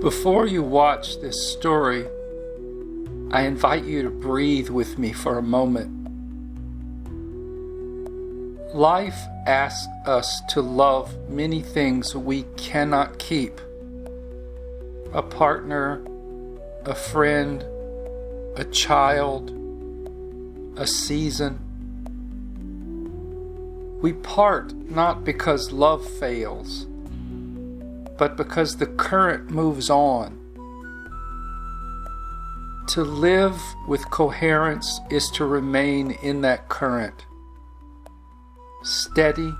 Before you watch this story, I invite you to breathe with me for a moment. Life asks us to love many things we cannot keep. A partner, a friend, a child, a season. We part not because love fails, but because the current moves on. To live with coherence is to remain in that current, steady,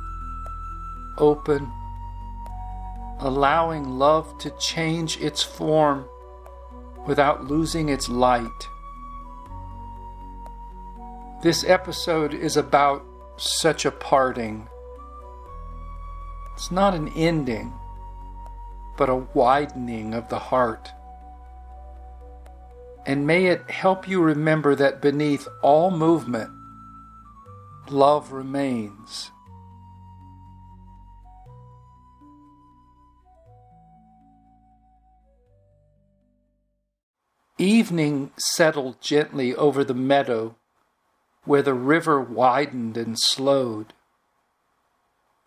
open, allowing love to change its form without losing its light. This episode is about such a parting. It's not an ending, but a widening of the heart. And may it help you remember that beneath all movement, love remains. Evening settled gently over the meadow where the river widened and slowed.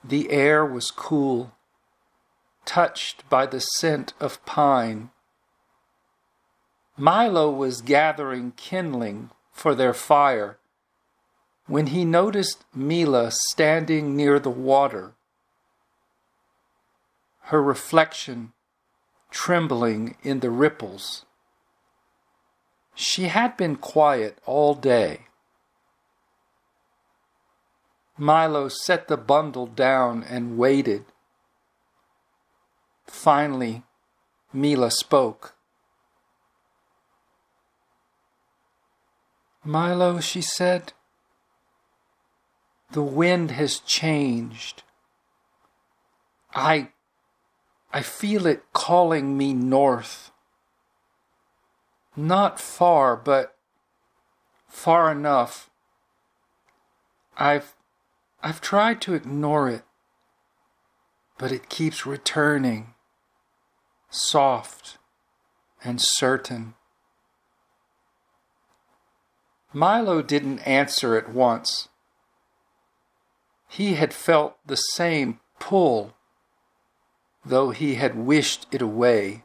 The air was cool, touched by the scent of pine. Milo was gathering kindling for their fire when he noticed Mila standing near the water, her reflection trembling in the ripples. She had been quiet all day. Milo set the bundle down and waited. Finally, Mila spoke. "Milo," she said, "the wind has changed. I feel it calling me north. Not far, but far enough. I've tried to ignore it, but it keeps returning, soft and certain." Milo didn't answer at once. He had felt the same pull, though he had wished it away.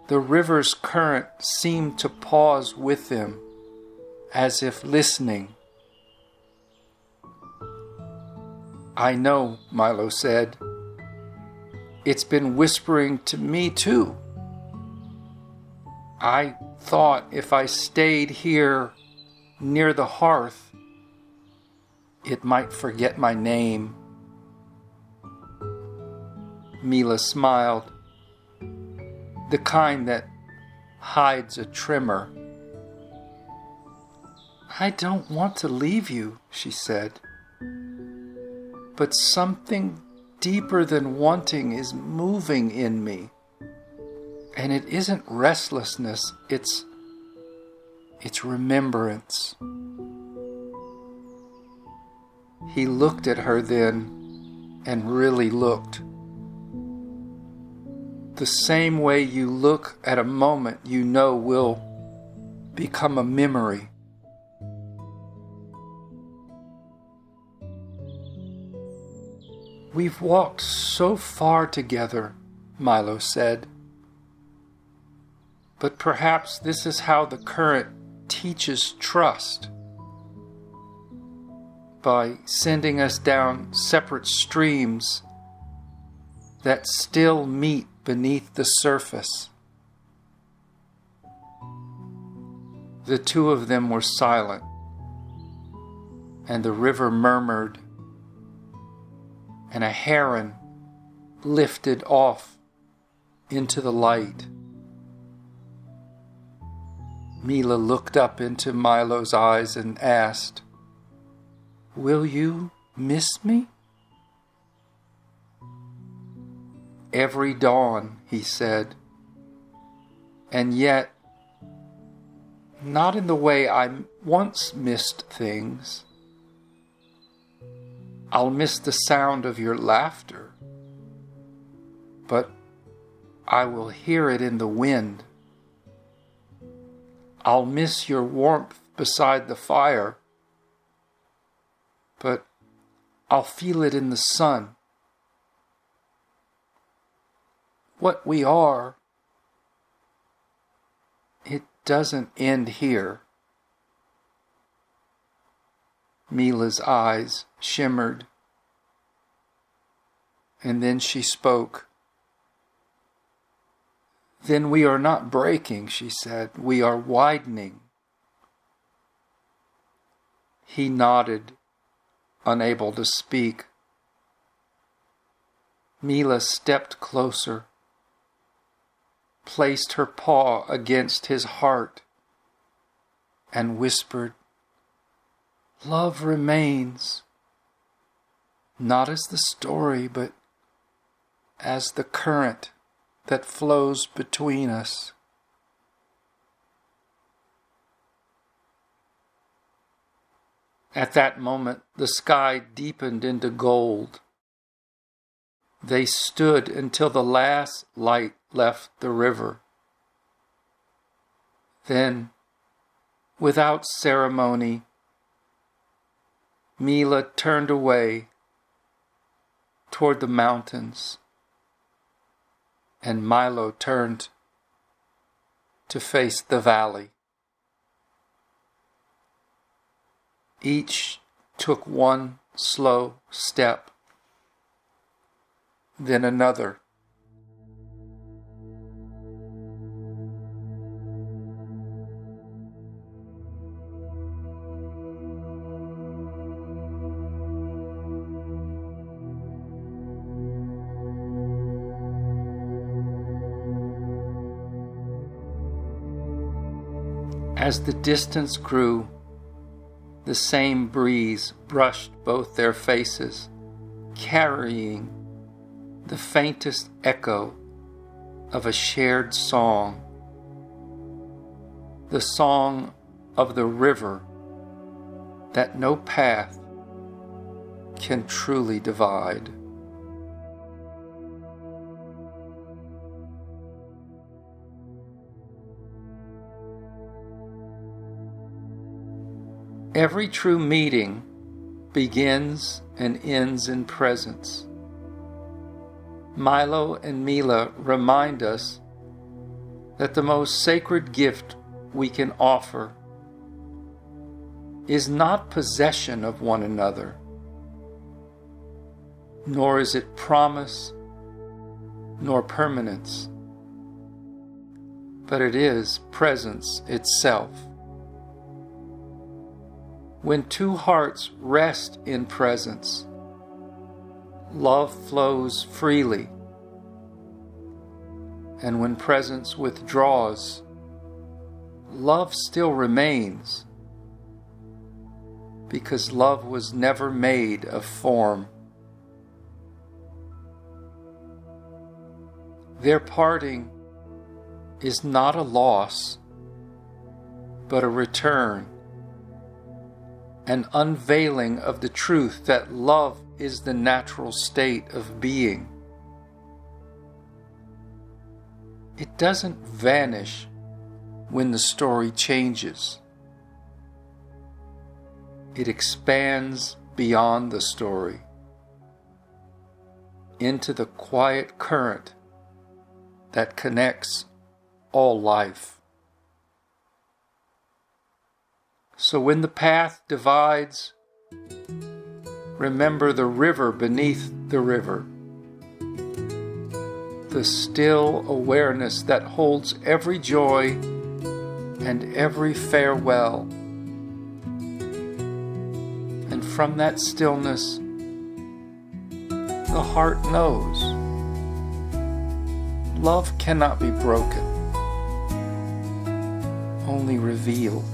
The river's current seemed to pause with him, as if listening. "I know," Milo said. "It's been whispering to me too. I thought if I stayed here near the hearth, it might forget my name." Mila smiled, the kind that hides a tremor. "I don't want to leave you," she said. "But something deeper than wanting is moving in me. And it isn't restlessness, it's remembrance." He looked at her then, and really looked. The same way you look at a moment you know will become a memory. "We've walked so far together," Milo said. "But perhaps this is how the current teaches trust, by sending us down separate streams that still meet beneath the surface." The two of them were silent, and the river murmured, and a heron lifted off into the light. Mila looked up into Milo's eyes and asked, "Will you miss me?" "Every dawn," he said, "and yet not in the way I once missed things. I'll miss the sound of your laughter, but I will hear it in the wind. I'll miss your warmth beside the fire, but I'll feel it in the sun. What we are, it doesn't end here. Mila's eyes shimmered, and then she spoke. Then we are not breaking, she said. We are widening. He nodded, unable to speak. Mila stepped closer, placed her paw against his heart, and whispered, "Love remains, not as the story, but as the current that flows between us." At that moment, the sky deepened into gold. They stood until the last light left the river. Then, without ceremony, Mila turned away toward the mountains, and Milo turned to face the valley. Each took one slow step, then another. As the distance grew, the same breeze brushed both their faces, carrying the faintest echo of a shared song, the song of the river that no path can truly divide. Every true meeting begins and ends in presence. Milo and Mila remind us that the most sacred gift we can offer is not possession of one another, nor is it promise, nor permanence, but it is presence itself. When two hearts rest in presence, love flows freely. And when presence withdraws, love still remains, because love was never made of form. Their parting is not a loss, but a return, an unveiling of the truth that love is the natural state of being. It doesn't vanish when the story changes. It expands beyond the story into the quiet current that connects all life. So when the path divides, remember the river beneath the river, the still awareness that holds every joy and every farewell. And from that stillness, the heart knows love cannot be broken, only revealed.